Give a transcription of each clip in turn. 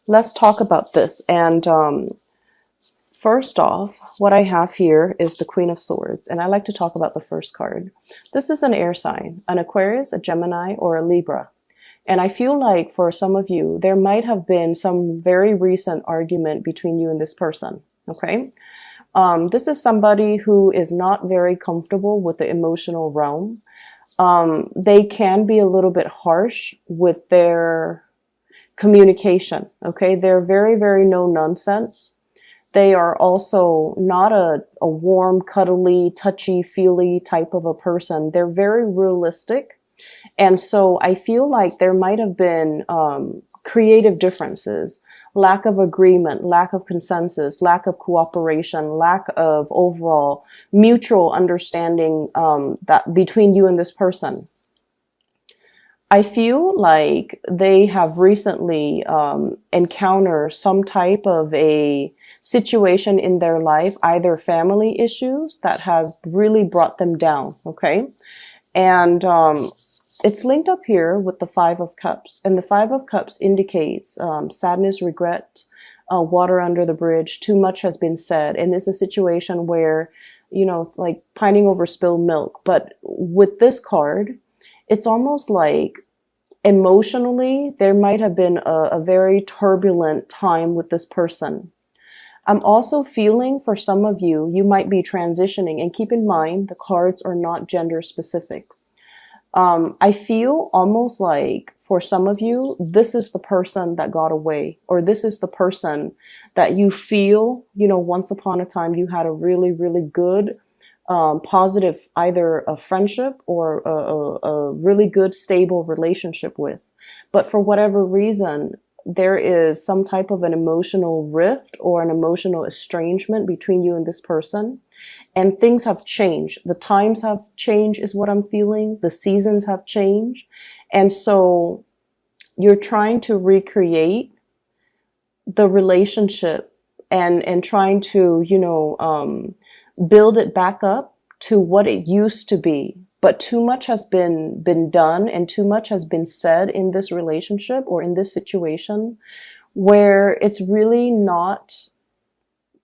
let's talk about this. And first off, what I have here is the Queen of Swords, and I like to talk about the first card. This is an air sign, an Aquarius, a Gemini, or a Libra. And I feel like for some of you, there might have been some very recent argument between you and this person. Okay. This is somebody who is not very comfortable with the emotional realm. They can be a little bit harsh with their communication. Okay. They're very, very no nonsense. They are also not a warm, cuddly, touchy-feely type of a person. They're very realistic. And so I feel like there might have been creative differences, lack of agreement, lack of consensus, lack of cooperation, lack of overall mutual understanding that between you and this person. I feel like they have recently encountered some type of a situation in their life, either family issues that has really brought them down, okay? And it's linked up here with the Five of Cups. And the Five of Cups indicates sadness, regret, water under the bridge, too much has been said. And it's a situation where, you know, it's like pining over spilled milk. But with this card, it's almost like emotionally, there might have been a very turbulent time with this person. I'm also feeling for some of you, you might be transitioning. And keep in mind, the cards are not gender specific. I feel almost like for some of you, this is the person that got away, or this is the person that you feel, you know, once upon a time you had a really, really good, positive, either a friendship or a really good, stable relationship with. But for whatever reason, there is some type of an emotional rift or an emotional estrangement between you and this person. And things have changed. The times have changed is what I'm feeling. The seasons have changed. And so you're trying to recreate the relationship and trying to, you know, build it back up to what it used to be. But too much has been done and too much has been said in this relationship or in this situation where it's really not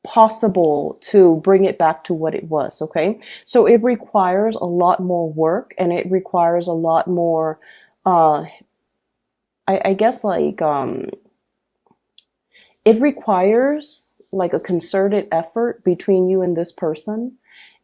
possible to bring it back to what it was. Okay. So it requires a lot more work and it requires a lot more, I guess like, it requires like a concerted effort between you and this person.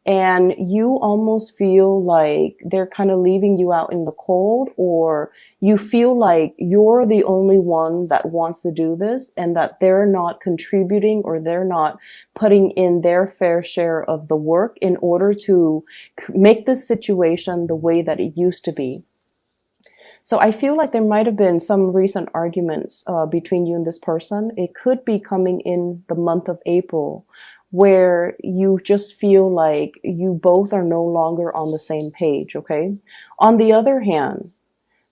And you almost feel like they're kind of leaving you out in the cold, or you feel like you're the only one that wants to do this and that they're not contributing or they're not putting in their fair share of the work in order to make this situation the way that it used to be. So I feel like there might have been some recent arguments between you and this person. It could be coming in the month of April, where you just feel like you both are no longer on the same page, okay? On the other hand,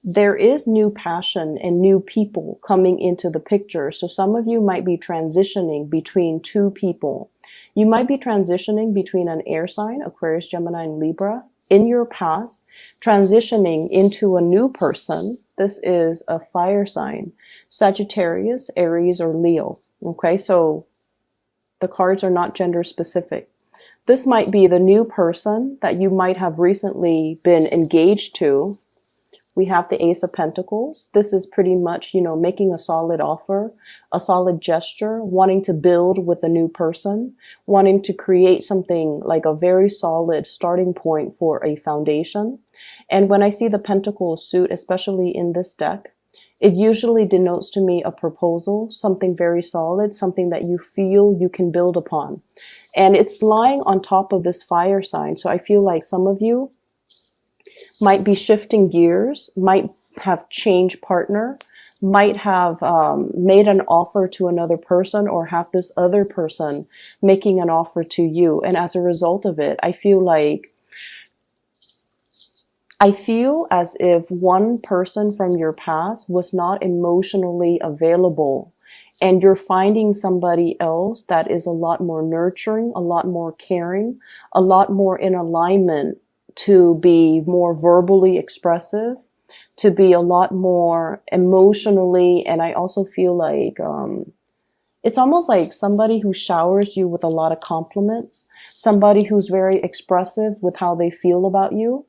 there is new passion and new people coming into the picture. So some of you might be transitioning between two people. You might be transitioning between an air sign, Aquarius, Gemini, and Libra, in your past, transitioning into a new person. This is a fire sign, Sagittarius, Aries, or Leo, okay? So the cards are not gender specific. This might be the new person that you might have recently been engaged to. We have the Ace of Pentacles. This is pretty much, you know, making a solid offer, a solid gesture, wanting to build with a new person, wanting to create something like a very solid starting point for a foundation. And when I see the Pentacles suit, especially in this deck, it usually denotes to me a proposal, something very solid, something that you feel you can build upon. And it's lying on top of this fire sign. So I feel like some of you might be shifting gears, might have changed partner, might have made an offer to another person, or have this other person making an offer to you. And as a result of it, I feel as if one person from your past was not emotionally available, and you're finding somebody else that is a lot more nurturing, a lot more caring, a lot more in alignment to be more verbally expressive, to be a lot more emotionally. And I also feel like it's almost like somebody who showers you with a lot of compliments, somebody who's very expressive with how they feel about you.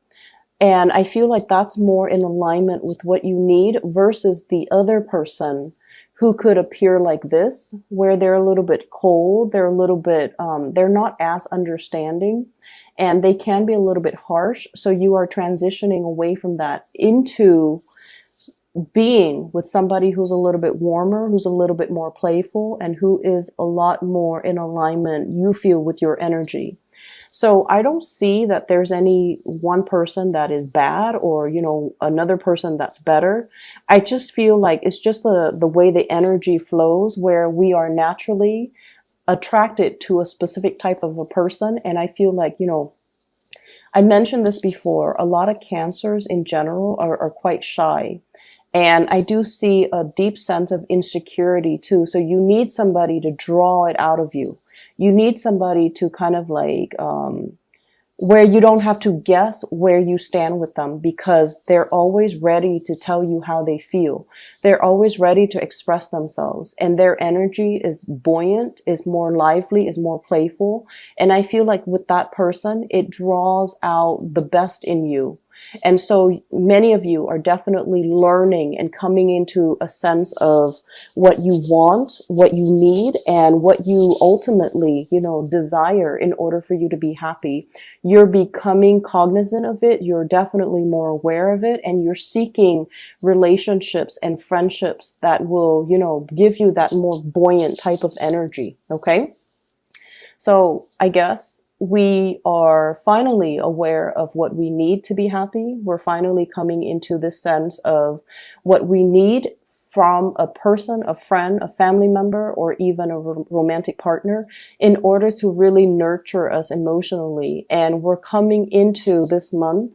And I feel like that's more in alignment with what you need versus the other person who could appear like this, where they're a little bit cold, they're a little bit, they're not as understanding, and they can be a little bit harsh. So you are transitioning away from that into being with somebody who's a little bit warmer, who's a little bit more playful, and who is a lot more in alignment, you feel, with your energy. So I don't see that there's any one person that is bad or, another person that's better. I just feel like it's just the way the energy flows, where we are naturally attracted to a specific type of a person. And I feel like, I mentioned this before, a lot of cancers in general are quite shy. And I do see a deep sense of insecurity too. So you need somebody to draw it out of you. You need somebody to kind of like, where you don't have to guess where you stand with them, because they're always ready to tell you how they feel. They're always ready to express themselves, and their energy is buoyant, is more lively, is more playful. And I feel like with that person, it draws out the best in you. And so many of you are definitely learning and coming into a sense of what you want, what you need, and what you ultimately, desire in order for you to be happy. You're becoming cognizant of it. You're definitely more aware of it, and you're seeking relationships and friendships that will, give you that more buoyant type of energy. Okay. So I guess we are finally aware of what we need to be happy. We're finally coming into this sense of what we need from a person, a friend, a family member, or even a romantic partner in order to really nurture us emotionally. And we're coming into this month.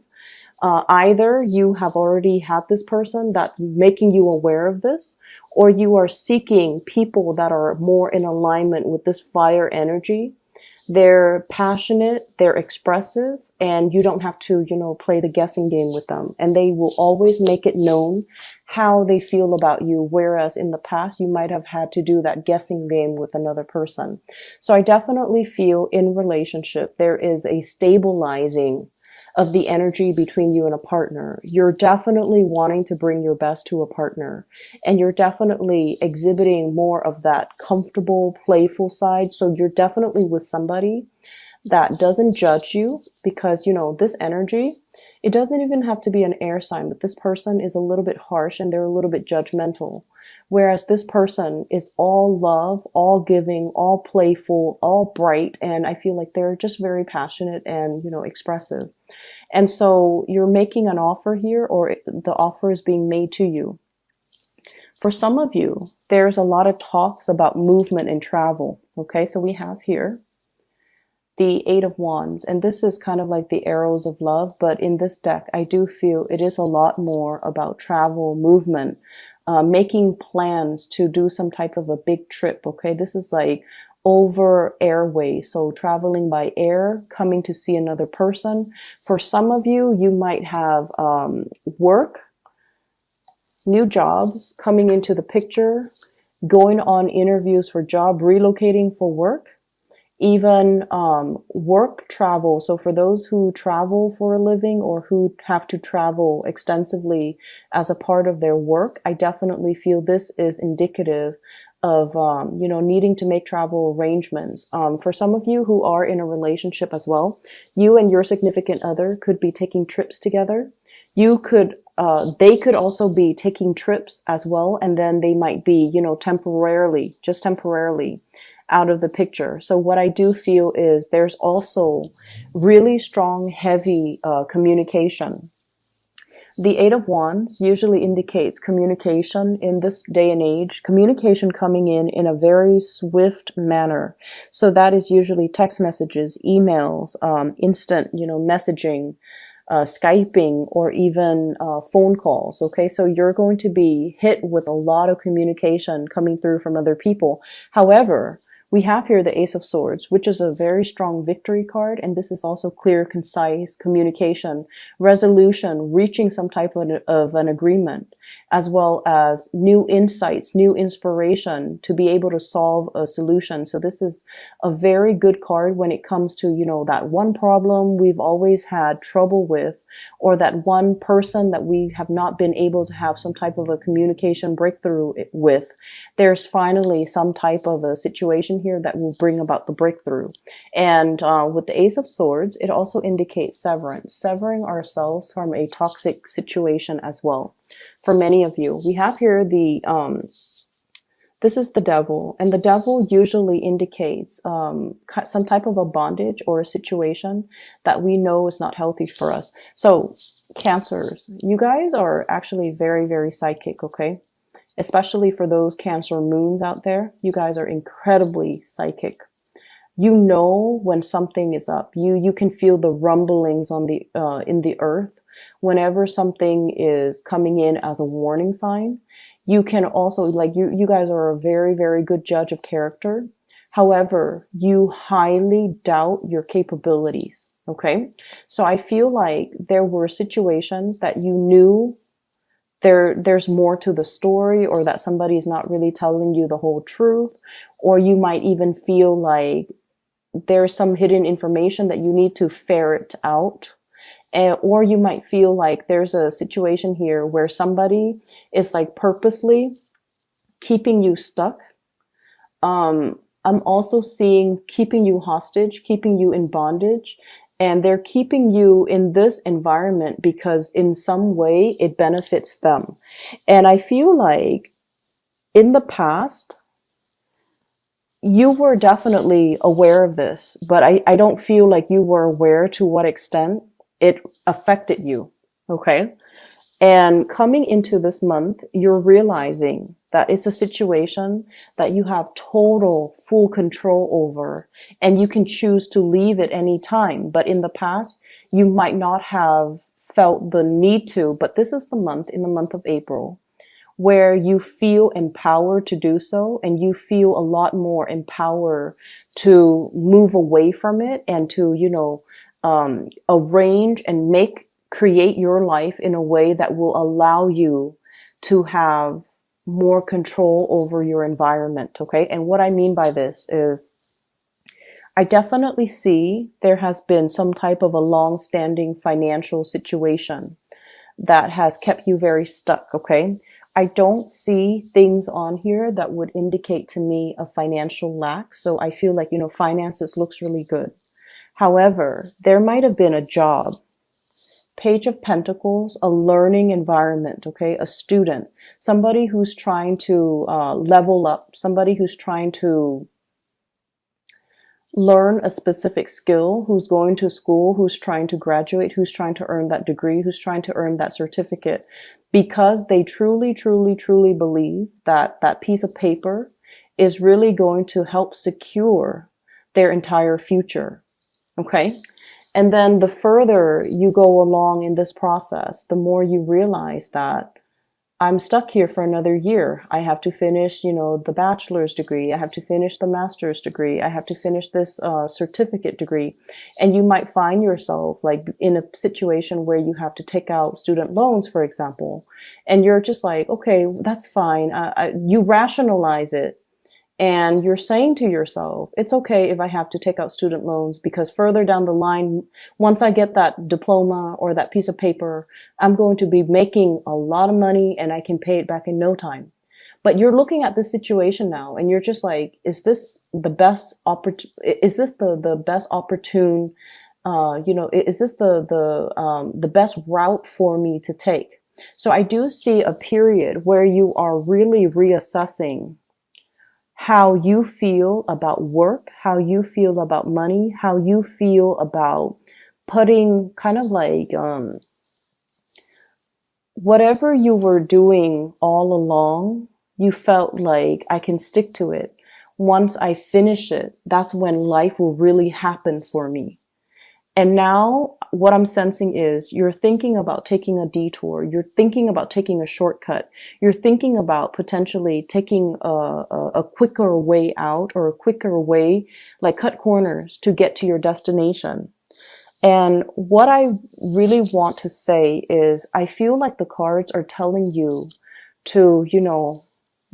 Either you have already had this person that's making you aware of this, or you are seeking people that are more in alignment with this fire energy. They're passionate, they're expressive, and you don't have to, play the guessing game with them. And they will always make it known how they feel about you, whereas in the past, you might have had to do that guessing game with another person. So I definitely feel in relationship, there is a stabilizing of the energy between you and a partner. You're definitely wanting to bring your best to a partner, and you're definitely exhibiting more of that comfortable, playful side. So you're definitely with somebody that doesn't judge you, because, this energy, it doesn't even have to be an air sign, but this person is a little bit harsh and they're a little bit judgmental. Whereas this person is all love, all giving, all playful, all bright. And I feel like they're just very passionate and, expressive. And so you're making an offer here, or the offer is being made to you. For some of you, there's a lot of talks about movement and travel. Okay, so we have here the Eight of Wands, and this is kind of like the arrows of love. But in this deck, I do feel it is a lot more about travel, movement, making plans to do some type of a big trip. Okay, this is like over airway, so traveling by air, coming to see another person. For some of you, you might have work, new jobs coming into the picture, going on interviews for job, relocating for work, even work travel. So for those who travel for a living or who have to travel extensively as a part of their work, I definitely feel this is indicative of, needing to make travel arrangements. For some of you who are in a relationship as well, you and your significant other could be taking trips together. They could also be taking trips as well. And then they might be, temporarily out of the picture. So what I do feel is there's also really strong, heavy communication. The Eight of Wands usually indicates communication in this day and age, communication coming in a very swift manner. So that is usually text messages, emails, instant, messaging, Skyping, or even phone calls. Okay, so you're going to be hit with a lot of communication coming through from other people. However, We have here the Ace of Swords, which is a very strong victory card. And this is also clear, concise communication, resolution, reaching some type of an agreement, as well as new insights, new inspiration to be able to solve a solution. So this is a very good card when it comes to, you know, that one problem we've always had trouble with, or that one person that we have not been able to have some type of a communication breakthrough with. There's finally some type of a situation here that will bring about the breakthrough. And with the Ace of Swords, it also indicates severance, severing ourselves from a toxic situation as well. For many of you, we have here this is the devil, and the devil usually indicates some type of a bondage or a situation that we know is not healthy for us. So Cancers, you guys are actually very, very psychic, okay? Especially for those Cancer moons out there, you guys are incredibly psychic. You know when something is up. You can feel the rumblings on the in the earth whenever something is coming in as a warning sign. You can also, like, you guys are a very, very good judge of character. However, you highly doubt your capabilities. Okay. So I feel like there were situations that you knew there's more to the story, or that somebody's not really telling you the whole truth, or you might even feel like there's some hidden information that you need to ferret out. Or you might feel like there's a situation here where somebody is like purposely keeping you stuck. I'm also seeing keeping you hostage, keeping you in bondage, and they're keeping you in this environment because in some way it benefits them. And I feel like in the past, you were definitely aware of this, but I don't feel like you were aware to what extent it affected you. Okay. And coming into this month, you're realizing that it's a situation that you have total full control over, and you can choose to leave at any time. But in the past, you might not have felt the need to, but this is the month, in the month of April, where you feel empowered to do so, and you feel a lot more empowered to move away from it and to, you know, arrange and create your life in a way that will allow you to have more control over your environment. Okay. And what I mean by this is, I definitely see there has been some type of a long-standing financial situation that has kept you very stuck. Okay. I don't see things on here that would indicate to me a financial lack. So I feel like, you know, finances looks really good. However, there might have been a job, Page of Pentacles, a learning environment, okay, a student, somebody who's trying to level up, somebody who's trying to learn a specific skill, who's going to school, who's trying to graduate, who's trying to earn that degree, who's trying to earn that certificate, because they truly, truly, truly believe that that piece of paper is really going to help secure their entire future. Okay. And then the further you go along in this process, the more you realize that I'm stuck here for another year. I have to finish, you know, the bachelor's degree. I have to finish the master's degree. I have to finish this certificate degree. And you might find yourself like in a situation where you have to take out student loans, for example, and you're just like, okay, that's fine. You rationalize it. And you're saying to yourself, it's okay if I have to take out student loans, because further down the line, once I get that diploma or that piece of paper, I'm going to be making a lot of money and I can pay it back in no time. But you're looking at this situation now and you're just like, is this the best is this the best opportune, you know, is this the best route for me to take? So I do see a period where you are really reassessing how you feel about work, how you feel about money, how you feel about putting kind of like whatever you were doing all along, you felt like I can stick to it. Once I finish it, that's when life will really happen for me. And now what I'm sensing is you're thinking about taking a detour. You're thinking about taking a shortcut. You're thinking about potentially taking a quicker way out, or a quicker way, like cut corners to get to your destination. And what I really want to say is I feel like the cards are telling you to,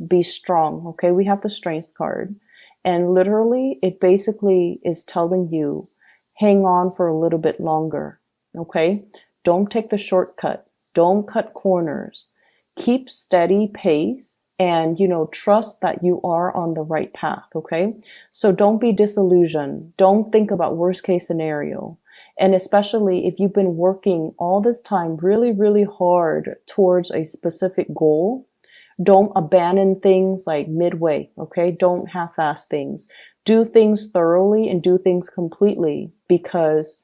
be strong. Okay. We have the strength card, and literally it basically is telling you, hang on for a little bit longer. Okay. Don't take the shortcut. Don't cut corners. Keep steady pace and, trust that you are on the right path. Okay. So don't be disillusioned. Don't think about worst case scenario. And especially if you've been working all this time really, really hard towards a specific goal, don't abandon things like midway, okay? Don't half-ass things. Do things thoroughly and do things completely, because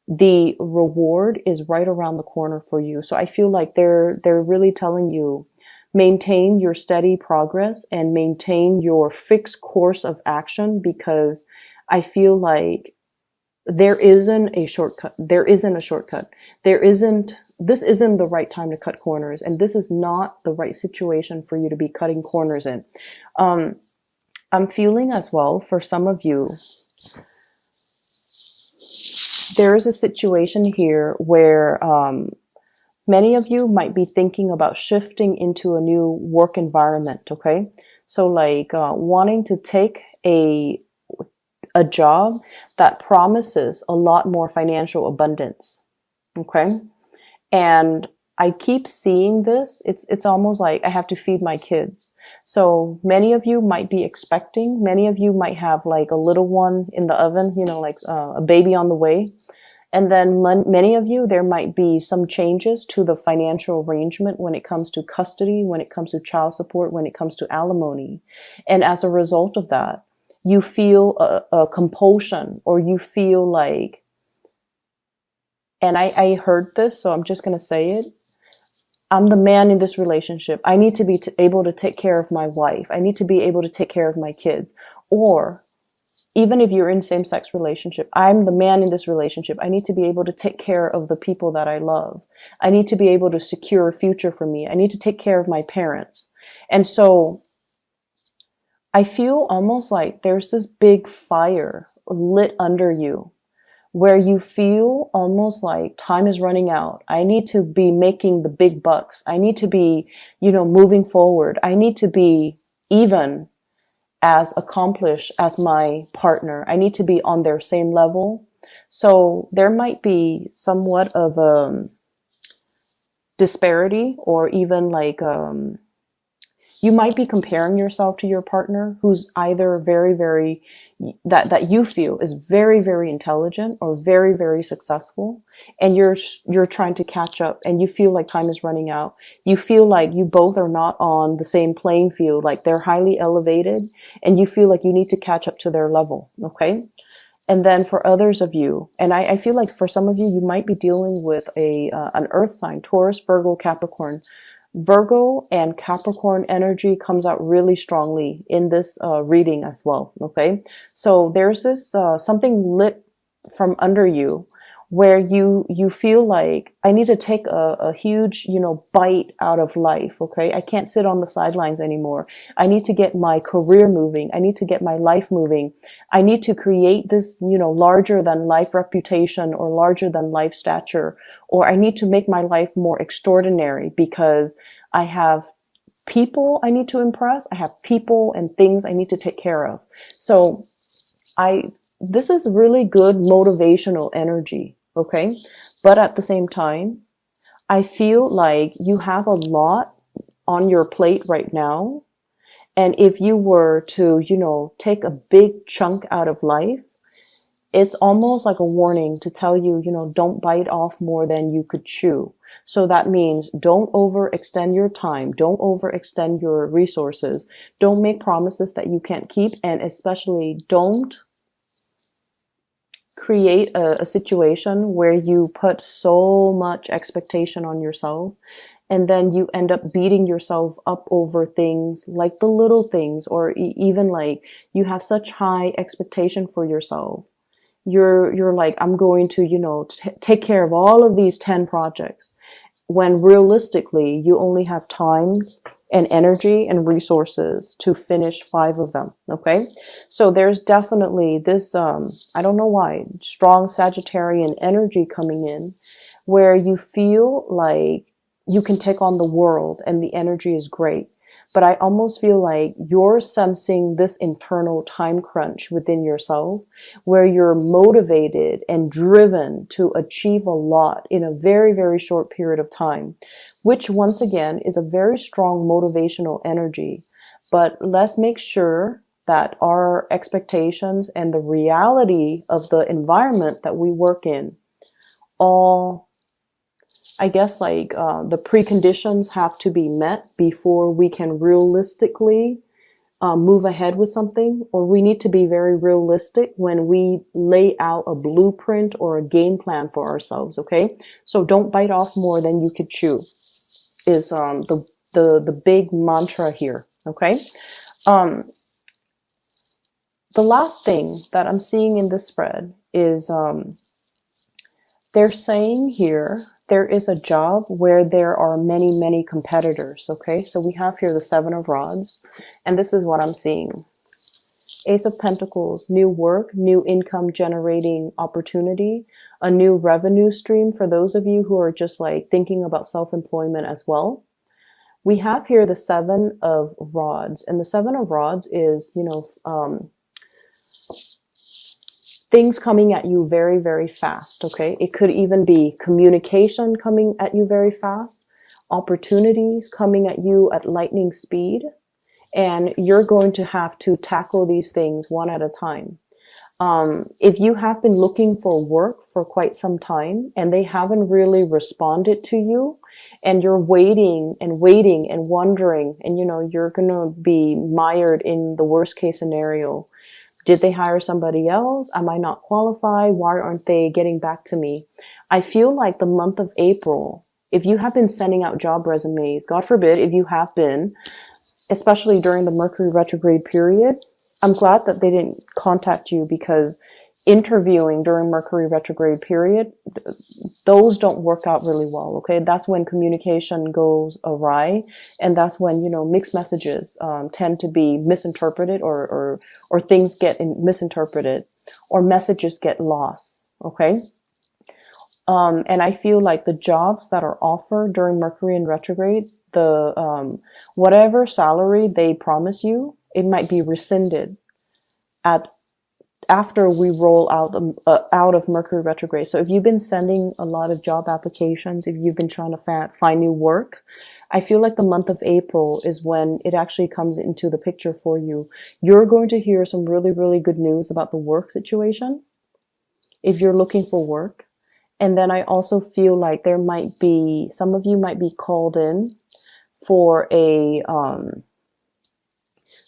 the reward is right around the corner for you. So I feel like they're really telling you, maintain your steady progress and maintain your fixed course of action, because I feel like there isn't a shortcut. There isn't a shortcut. This isn't the right time to cut corners, and this is not the right situation for you to be cutting corners in. I'm feeling as well, for some of you, there is a situation here where many of you might be thinking about shifting into a new work environment, okay? So like wanting to take a job that promises a lot more financial abundance. Okay. And I keep seeing this. It's almost like I have to feed my kids. So many of you might be expecting, many of you might have like a little one in the oven, like a baby on the way. And then many of you, there might be some changes to the financial arrangement when it comes to custody, when it comes to child support, when it comes to alimony. And as a result of that, you feel a compulsion, or you feel like, and I heard this, so I'm just going to say it. I'm the man in this relationship. I need to be able to take care of my wife. I need to be able to take care of my kids. Or even if you're in same-sex relationship, I'm the man in this relationship. I need to be able to take care of the people that I love. I need to be able to secure a future for me. I need to take care of my parents. And so I feel almost like there's this big fire lit under you, where you feel almost like time is running out. I need to be making the big bucks. I need to be, moving forward. I need to be even as accomplished as my partner. I need to be on their same level. So there might be somewhat of a disparity, or even like, you might be comparing yourself to your partner, who's either very, very, that you feel is very, very intelligent or very, very successful. And you're trying to catch up, and you feel like time is running out. You feel like you both are not on the same playing field, like they're highly elevated, and you feel like you need to catch up to their level. Okay. And then for others of you, and I feel like for some of you, you might be dealing with an earth sign, Taurus, Virgo, Capricorn. Virgo and Capricorn energy comes out really strongly in this reading as well. Okay. So there's this something lit from under you, where you feel like, I need to take a huge, bite out of life. Okay. I can't sit on the sidelines anymore. I need to get my career moving. I need to get my life moving. I need to create this, larger than life reputation, or larger than life stature, or I need to make my life more extraordinary, because I have people I need to impress. I have people and things I need to take care of. So this is really good motivational energy. Okay. But at the same time, I feel like you have a lot on your plate right now. And if you were to, take a big chunk out of life, it's almost like a warning to tell you, don't bite off more than you could chew. So that means don't overextend your time. Don't overextend your resources. Don't make promises that you can't keep. And especially don't create a situation where you put so much expectation on yourself, and then you end up beating yourself up over things like the little things, or even like you have such high expectation for yourself, You're like, I'm going to, take care of all of these 10 projects, when realistically you only have time and energy and resources to finish 5 of them. Okay. So there's definitely this, I don't know why, strong Sagittarian energy coming in, where you feel like you can take on the world and the energy is great. But I almost feel like you're sensing this internal time crunch within yourself, where you're motivated and driven to achieve a lot in a very, very short period of time, which once again is a very strong motivational energy. But let's make sure that our expectations and the reality of the environment that we work in all, I guess, like the preconditions have to be met before we can realistically move ahead with something, or we need to be very realistic when we lay out a blueprint or a game plan for ourselves. Okay, so don't bite off more than you could chew is the big mantra here. Okay, the last thing that I'm seeing in this spread is they're saying here there is a job where there are many, many competitors. Okay, so we have here the 7 of Rods, and this is what I'm seeing. Ace of Pentacles, new work, new income generating opportunity, a new revenue stream for those of you who are just like thinking about self-employment as well. We have here the 7 of Rods, and the 7 of Rods is, things coming at you very, very fast. Okay, it could even be communication coming at you very fast, opportunities coming at you at lightning speed, and you're going to have to tackle these things one at a time. If you have been looking for work for quite some time and they haven't really responded to you, and you're waiting and waiting and wondering, and you're going to be mired in the worst case scenario. Did they hire somebody else? Am I not qualified? Why aren't they getting back to me? I feel like the month of April, if you have been sending out job resumes, God forbid if you have been, especially during the Mercury retrograde period, I'm glad that they didn't contact you, because interviewing during Mercury retrograde period, those don't work out really well. Okay, that's when communication goes awry, and that's when mixed messages tend to be misinterpreted, or things get misinterpreted, or messages get lost. Okay, and I feel like the jobs that are offered during Mercury in retrograde, the whatever salary they promise you, it might be rescinded after we roll out of Mercury retrograde. So if you've been sending a lot of job applications, if you've been trying to find new work, I feel like the month of April is when it actually comes into the picture for you. You're going to hear some really, really good news about the work situation if you're looking for work. And then I also feel like there might be, some of you might be called in for a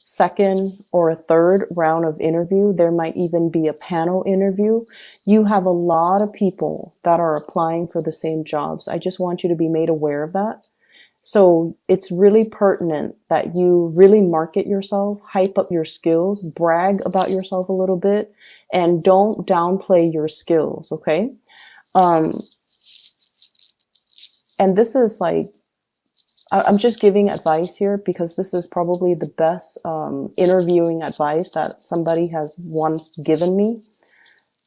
second or a third round of interview. There might even be a panel interview. You have a lot of people that are applying for the same jobs. I just want you to be made aware of that. So it's really pertinent that you really market yourself, hype up your skills, brag about yourself a little bit, and don't downplay your skills. Okay. And this is like, I'm just giving advice here because this is probably the best interviewing advice that somebody has once given me.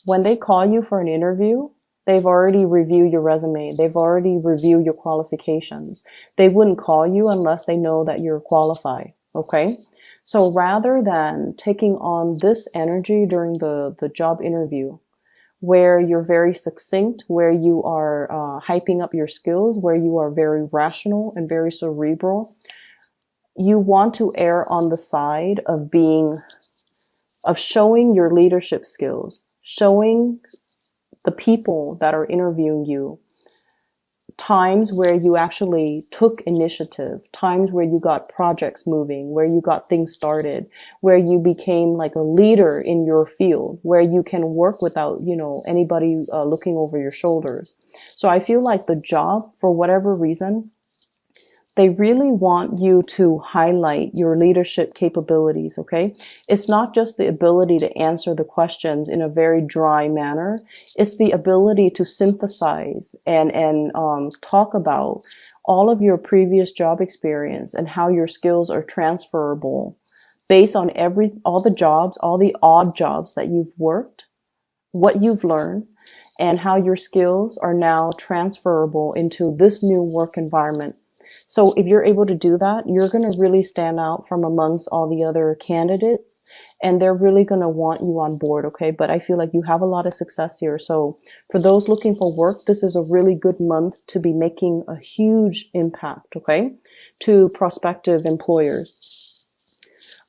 When they call you for an interview, they've already reviewed your resume. They've already reviewed your qualifications. They wouldn't call you unless they know that you're qualified. Okay. So rather than taking on this energy during the job interview, where you're very succinct, where you are hyping up your skills, where you are very rational and very cerebral, you want to err on the side of showing your leadership skills, showing the people that are interviewing you times where you actually took initiative, times where you got projects moving, where you got things started, where you became like a leader in your field, where you can work without, anybody looking over your shoulders. So I feel like the job, for whatever reason, They really want you to highlight your leadership capabilities, okay? It's not just the ability to answer the questions in a very dry manner. It's the ability to synthesize and talk about all of your previous job experience and how your skills are transferable based on all the jobs, all the odd jobs that you've worked, what you've learned, and how your skills are now transferable into this new work environment. So if you're able to do that, you're going to really stand out from amongst all the other candidates, and they're really going to want you on board, okay? But I feel like you have a lot of success here. So for those looking for work, this is a really good month to be making a huge impact, okay, to prospective employers.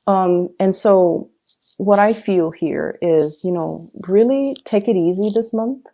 And so what I feel here is, really take it easy this month.